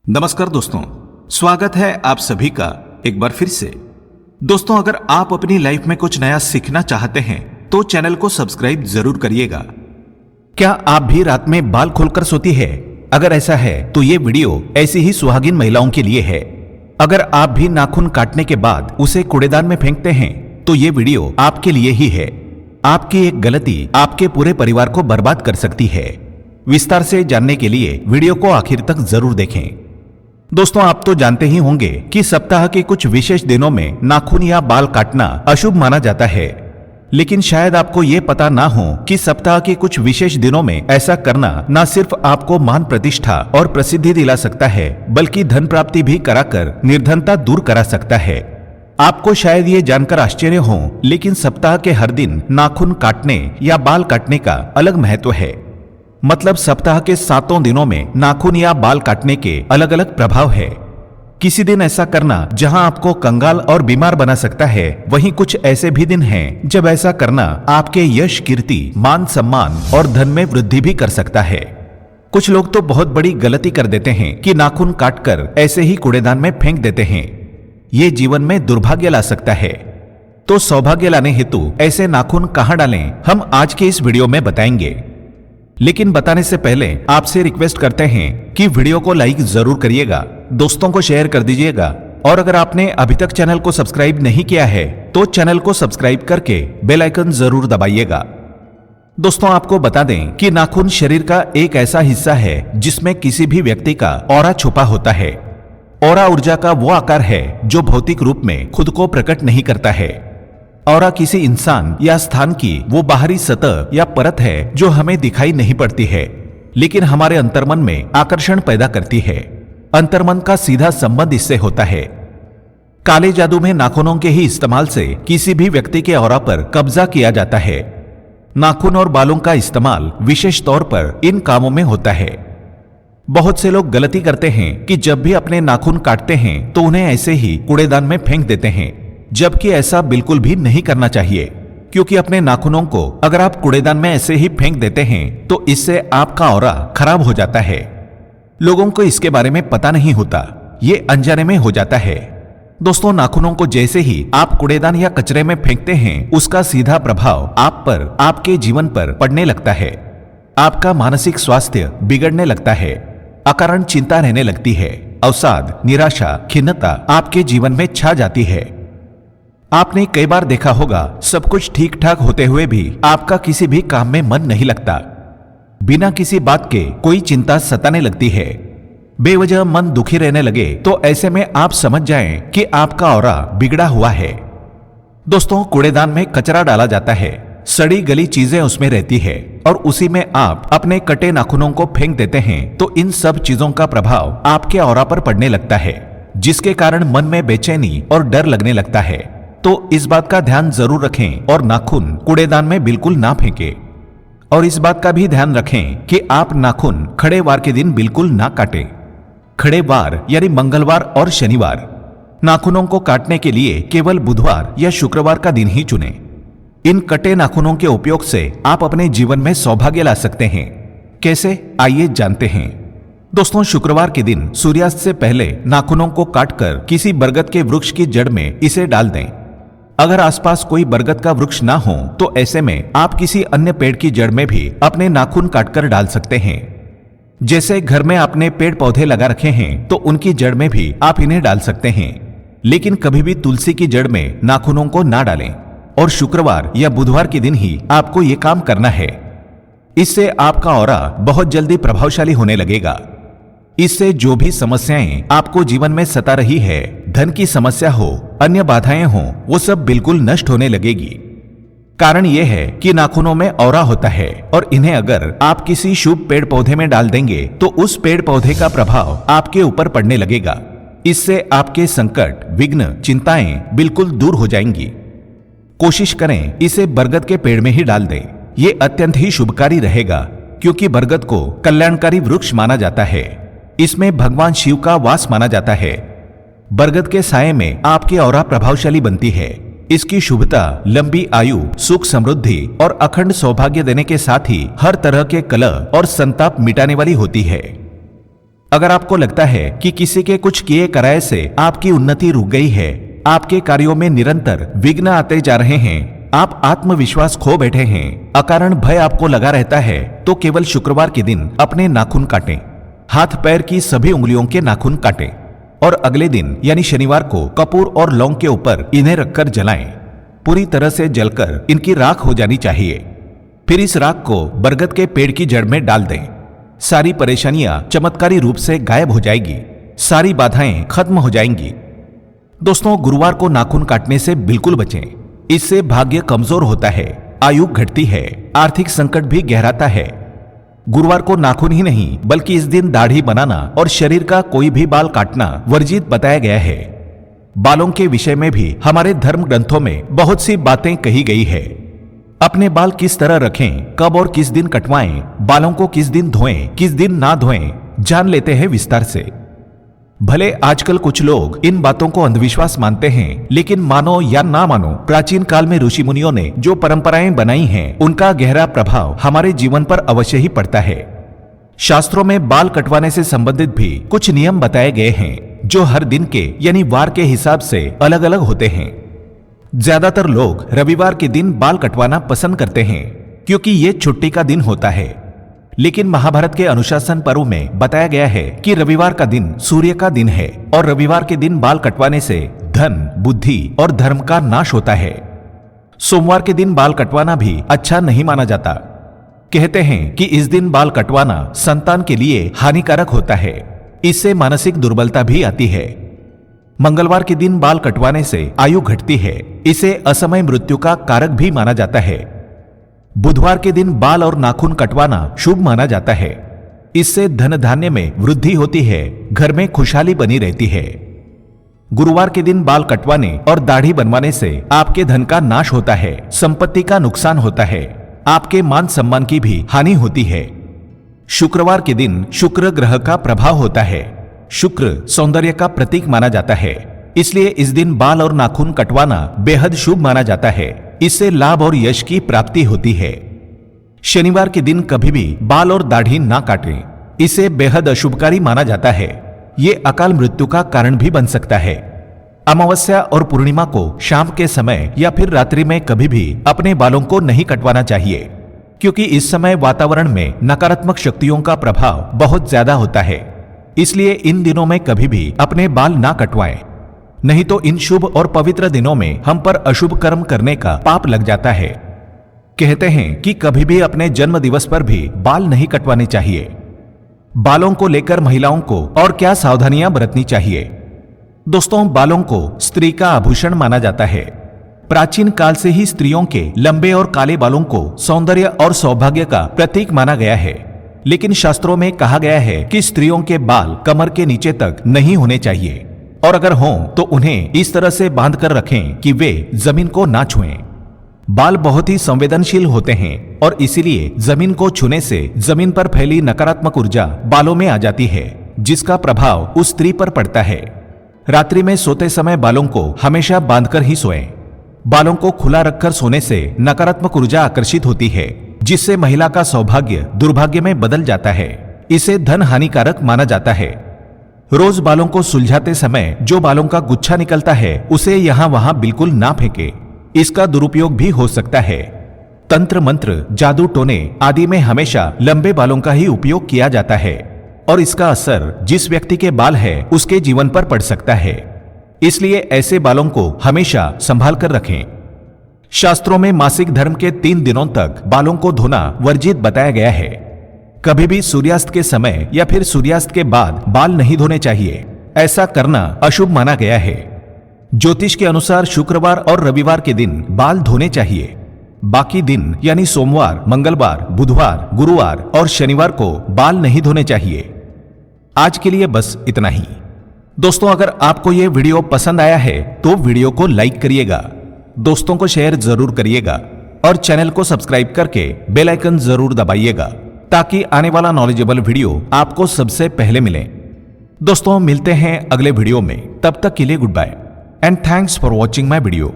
नमस्कार दोस्तों, स्वागत है आप सभी का एक बार फिर से। दोस्तों, अगर आप अपनी लाइफ में कुछ नया सीखना चाहते हैं तो चैनल को सब्सक्राइब जरूर करिएगा। क्या आप भी रात में बाल खोलकर सोती है? अगर ऐसा है तो ये वीडियो ऐसी ही सुहागिन महिलाओं के लिए है। अगर आप भी नाखून काटने के बाद उसे कूड़ेदान में फेंकते हैं तो ये वीडियो आपके लिए ही है। आपकी एक गलती आपके पूरे परिवार को बर्बाद कर सकती है। विस्तार से जानने के लिए वीडियो को आखिर तक जरूर देखें। दोस्तों, आप तो जानते ही होंगे कि सप्ताह के कुछ विशेष दिनों में नाखून या बाल काटना अशुभ माना जाता है, लेकिन शायद आपको ये पता ना हो कि सप्ताह के कुछ विशेष दिनों में ऐसा करना न सिर्फ आपको मान प्रतिष्ठा और प्रसिद्धि दिला सकता है, बल्कि धन प्राप्ति भी कराकर निर्धनता दूर करा सकता है। आपको शायद ये जानकर आश्चर्य हो, लेकिन सप्ताह के हर दिन नाखून काटने या बाल काटने का अलग महत्व है। मतलब सप्ताह के 7 दिनों में नाखून या बाल काटने के अलग अलग प्रभाव है। किसी दिन ऐसा करना जहां आपको कंगाल और बीमार बना सकता है, वहीं कुछ ऐसे भी दिन हैं जब ऐसा करना आपके यश, कीर्ति, मान सम्मान और धन में वृद्धि भी कर सकता है। कुछ लोग तो बहुत बड़ी गलती कर देते हैं कि नाखून काटकर ऐसे ही कूड़ेदान में फेंक देते हैं। ये जीवन में दुर्भाग्य ला सकता है। तो सौभाग्य लाने हेतु ऐसे नाखून कहां डालें, हम आज के इस वीडियो में बताएंगे। लेकिन बताने से पहले आपसे रिक्वेस्ट करते हैं कि वीडियो को लाइक जरूर करिएगा, दोस्तों को शेयर कर दीजिएगा, और अगर आपने अभी तक चैनल को सब्सक्राइब नहीं किया है तो चैनल को सब्सक्राइब करके बेल आइकन जरूर दबाइएगा। दोस्तों, आपको बता दें कि नाखून शरीर का एक ऐसा हिस्सा है जिसमें किसी भी व्यक्ति का ऑरा छुपा होता है। ऑरा ऊर्जा का वो आकार है जो भौतिक रूप में खुद को प्रकट नहीं करता है। ऑरा किसी इंसान या स्थान की वो बाहरी सतह या परत है जो हमें दिखाई नहीं पड़ती है, लेकिन हमारे अंतर्मन में आकर्षण पैदा करती है। अंतर्मन का सीधा संबंध इससे होता है। काले जादू में नाखूनों के ही इस्तेमाल से किसी भी व्यक्ति के ऑरा पर कब्जा किया जाता है। नाखून और बालों का इस्तेमाल विशेष तौर पर इन कामों में होता है। बहुत से लोग गलती करते हैं कि जब भी अपने नाखून काटते हैं तो उन्हें ऐसे ही कूड़ेदान में फेंक देते हैं, जबकि ऐसा बिल्कुल भी नहीं करना चाहिए, क्योंकि अपने नाखूनों को अगर आप कूड़ेदान में ऐसे ही फेंक देते हैं तो इससे आपका ऑरा खराब हो जाता है। लोगों को इसके बारे में पता नहीं होता, ये अनजाने में हो जाता है। दोस्तों, नाखूनों को जैसे ही आप कूड़ेदान या कचरे में फेंकते हैं, उसका सीधा प्रभाव आप पर, आपके जीवन पर पड़ने लगता है। आपका मानसिक स्वास्थ्य बिगड़ने लगता है, अकारण चिंता रहने लगती है, अवसाद, निराशा, खिन्नता आपके जीवन में छा जाती है। आपने कई बार देखा होगा, सब कुछ ठीक ठाक होते हुए भी आपका किसी भी काम में मन नहीं लगता। बिना किसी बात के कोई चिंता सताने लगती है, बेवजह मन दुखी रहने लगे तो ऐसे में आप समझ जाएं कि आपका ऑरा बिगड़ा हुआ है। दोस्तों, कूड़ेदान में कचरा डाला जाता है, सड़ी गली चीजें उसमें रहती है और उसी में आप अपने कटे नाखूनों को फेंक देते हैं, तो इन सब चीजों का प्रभाव आपके ऑरा पर पड़ने लगता है, जिसके कारण मन में बेचैनी और डर लगने लगता है। तो इस बात का ध्यान जरूर रखें और नाखून कूड़ेदान में बिल्कुल ना फेंकें। और इस बात का भी ध्यान रखें कि आप नाखून खड़े वार के दिन बिल्कुल ना काटें। खड़े वार यानी मंगलवार और शनिवार। नाखूनों को काटने के लिए केवल बुधवार या शुक्रवार का दिन ही चुनें। इन कटे नाखूनों के उपयोग से आप अपने जीवन में सौभाग्य ला सकते हैं। कैसे, आइए जानते हैं। दोस्तों, शुक्रवार के दिन सूर्यास्त से पहले नाखूनों को काटकर किसी बरगद के वृक्ष की जड़ में इसे डाल दें। अगर आसपास कोई बरगद का वृक्ष ना हो तो ऐसे में आप किसी अन्य पेड़ की जड़ में भी अपने नाखून काटकर डाल सकते हैं। जैसे घर में आपने पेड़ पौधे लगा रखे हैं तो उनकी जड़ में भी आप इन्हें डाल सकते हैं, लेकिन कभी भी तुलसी की जड़ में नाखूनों को ना डालें। और शुक्रवार या बुधवार के दिन ही आपको ये काम करना है। इससे आपका ऑरा बहुत जल्दी प्रभावशाली होने लगेगा। इससे जो भी समस्याएं आपको जीवन में सता रही है, धन की समस्या हो, अन्य बाधाएं हो, वो सब बिल्कुल नष्ट होने लगेगी। कारण यह है कि नाखूनों में ऑरा होता है और इन्हें अगर आप किसी शुभ पेड़ पौधे में डाल देंगे तो उस पेड़ पौधे का प्रभाव आपके ऊपर पड़ने लगेगा। इससे आपके संकट, विघ्न, चिंताएं बिल्कुल दूर हो जाएंगी। कोशिश करें इसे बरगद के पेड़ में ही डाल दें। ये अत्यंत ही शुभकारी रहेगा, क्योंकि बरगद को कल्याणकारी वृक्ष माना जाता है। इसमें भगवान शिव का वास माना जाता है। बरगद के साये में आपकी ऑरा प्रभावशाली बनती है। इसकी शुभता लंबी आयु, सुख, समृद्धि और अखंड सौभाग्य देने के साथ ही हर तरह के कलह और संताप मिटाने वाली होती है। अगर आपको लगता है कि किसी के कुछ किए कराए से आपकी उन्नति रुक गई है, आपके कार्यों में निरंतर विघ्न आते जा रहे हैं, आप आत्मविश्वास खो बैठे हैं, अकारण भय आपको लगा रहता है, तो केवल शुक्रवार के दिन अपने नाखून काटें, हाथ पैर की सभी उंगलियों के नाखून काटें और अगले दिन यानी शनिवार को कपूर और लौंग के ऊपर इन्हें रखकर जलाएं। पूरी तरह से जलकर इनकी राख हो जानी चाहिए। फिर इस राख को बरगद के पेड़ की जड़ में डाल दें। सारी परेशानियां चमत्कारी रूप से गायब हो जाएगी, सारी बाधाएं खत्म हो जाएंगी। दोस्तों, गुरुवार को नाखून काटने से बिल्कुल बचें। इससे भाग्य कमजोर होता है, आयु घटती है, आर्थिक संकट भी गहराता है। गुरुवार को नाखून ही नहीं बल्कि इस दिन दाढ़ी बनाना और शरीर का कोई भी बाल काटना वर्जित बताया गया है। बालों के विषय में भी हमारे धर्म ग्रंथों में बहुत सी बातें कही गई है। अपने बाल किस तरह रखें, कब और किस दिन कटवाएं, बालों को किस दिन धोएं, किस दिन ना धोएं, जान लेते हैं विस्तार से। भले आजकल कुछ लोग इन बातों को अंधविश्वास मानते हैं, लेकिन मानो या ना मानो, प्राचीन काल में ऋषि मुनियों ने जो परंपराएं बनाई हैं, उनका गहरा प्रभाव हमारे जीवन पर अवश्य ही पड़ता है। शास्त्रों में बाल कटवाने से संबंधित भी कुछ नियम बताए गए हैं, जो हर दिन के यानी वार के हिसाब से अलग अलग होते हैं। ज्यादातर लोग रविवार के दिन बाल कटवाना पसंद करते हैं, क्योंकि ये छुट्टी का दिन होता है। लेकिन महाभारत के अनुशासन पर्व में बताया गया है कि रविवार का दिन सूर्य का दिन है और रविवार के दिन बाल कटवाने से धन, बुद्धि और धर्म का नाश होता है। सोमवार के दिन बाल कटवाना भी अच्छा नहीं माना जाता। कहते हैं कि इस दिन बाल कटवाना संतान के लिए हानिकारक होता है, इससे मानसिक दुर्बलता भी आती है। मंगलवार के दिन बाल कटवाने से आयु घटती है, इसे असमय मृत्यु का कारक भी माना जाता है। बुधवार के दिन बाल और नाखून कटवाना शुभ माना जाता है, इससे धन धान्य में वृद्धि होती है, घर में खुशहाली बनी रहती है। गुरुवार के दिन बाल कटवाने और दाढ़ी बनवाने से आपके धन का नाश होता है, संपत्ति का नुकसान होता है, आपके मान सम्मान की भी हानि होती है। शुक्रवार के दिन शुक्र ग्रह का प्रभाव होता है। शुक्र सौंदर्य का प्रतीक माना जाता है, इसलिए इस दिन बाल और नाखून कटवाना बेहद शुभ माना जाता है। इससे लाभ और यश की प्राप्ति होती है। शनिवार के दिन कभी भी बाल और दाढ़ी ना काटें, इसे बेहद अशुभकारी माना जाता है। ये अकाल मृत्यु का कारण भी बन सकता है। अमावस्या और पूर्णिमा को शाम के समय या फिर रात्रि में कभी भी अपने बालों को नहीं कटवाना चाहिए, क्योंकि इस समय वातावरण में नकारात्मक शक्तियों का प्रभाव बहुत ज्यादा होता है। इसलिए इन दिनों में कभी भी अपने बाल ना कटवाएं, नहीं तो इन शुभ और पवित्र दिनों में हम पर अशुभ कर्म करने का पाप लग जाता है। कहते हैं कि कभी भी अपने जन्म दिवस पर भी बाल नहीं कटवाने चाहिए। बालों को लेकर महिलाओं को और क्या सावधानियां बरतनी चाहिए? दोस्तों, बालों को स्त्री का आभूषण माना जाता है। प्राचीन काल से ही स्त्रियों के लंबे और काले बालों को सौंदर्य और सौभाग्य का प्रतीक माना गया है। लेकिन शास्त्रों में कहा गया है कि स्त्रियों के बाल कमर के नीचे तक नहीं होने चाहिए, और अगर हों तो उन्हें इस तरह से बांध कर रखें कि वे जमीन को ना छुएं। बाल बहुत ही संवेदनशील होते हैं और इसीलिए जमीन को छूने से जमीन पर फैली नकारात्मक ऊर्जा बालों में आ जाती है, जिसका प्रभाव उस स्त्री पर पड़ता है। रात्रि में सोते समय बालों को हमेशा बांधकर ही सोएं। बालों को खुला रखकर सोने से नकारात्मक ऊर्जा आकर्षित होती है, जिससे महिला का सौभाग्य दुर्भाग्य में बदल जाता है। इसे धन हानिकारक माना जाता है। रोज बालों को सुलझाते समय जो बालों का गुच्छा निकलता है, उसे यहां वहां बिल्कुल ना फेंके, इसका दुरुपयोग भी हो सकता है। तंत्र मंत्र, जादू टोने आदि में हमेशा लंबे बालों का ही उपयोग किया जाता है और इसका असर जिस व्यक्ति के बाल है उसके जीवन पर पड़ सकता है। इसलिए ऐसे बालों को हमेशा संभाल कर रखें। शास्त्रों में मासिक धर्म के 3 दिनों तक बालों को धोना वर्जित बताया गया है। कभी भी सूर्यास्त के समय या फिर सूर्यास्त के बाद बाल नहीं धोने चाहिए, ऐसा करना अशुभ माना गया है। ज्योतिष के अनुसार शुक्रवार और रविवार के दिन बाल धोने चाहिए। बाकी दिन यानी सोमवार, मंगलवार, बुधवार, गुरुवार और शनिवार को बाल नहीं धोने चाहिए। आज के लिए बस इतना ही। दोस्तों, अगर आपको ये वीडियो पसंद आया है तो वीडियो को लाइक करिएगा, दोस्तों को शेयर जरूर करिएगा और चैनल को सब्सक्राइब करके बेल आइकन जरूर दबाइएगा, ताकि आने वाला नॉलेजेबल वीडियो आपको सबसे पहले मिले। दोस्तों, मिलते हैं अगले वीडियो में। तब तक के लिए good bye and thanks for watching my video.